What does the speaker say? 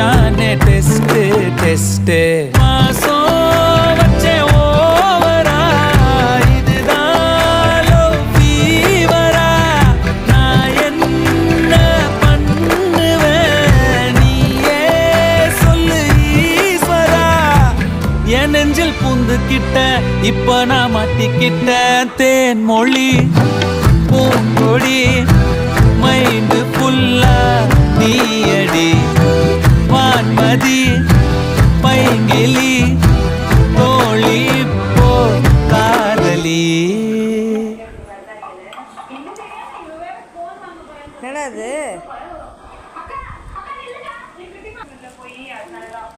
வச்சானே test test மாசம் வச்சே ஓவரா இதுதான் love fever-ஆ? நான் என்ன பண்ணுவேன் நீயே சொல்லு ஈஸ்வரா. என் நெஞ்சில் புந்துக்கிட்ட இப்ப நான் மாட்டிக்கிட்ட தேன் மொழி பூங்கொடி மைண்டு புல்லா நீயடி வான்மதி பைங்கிலி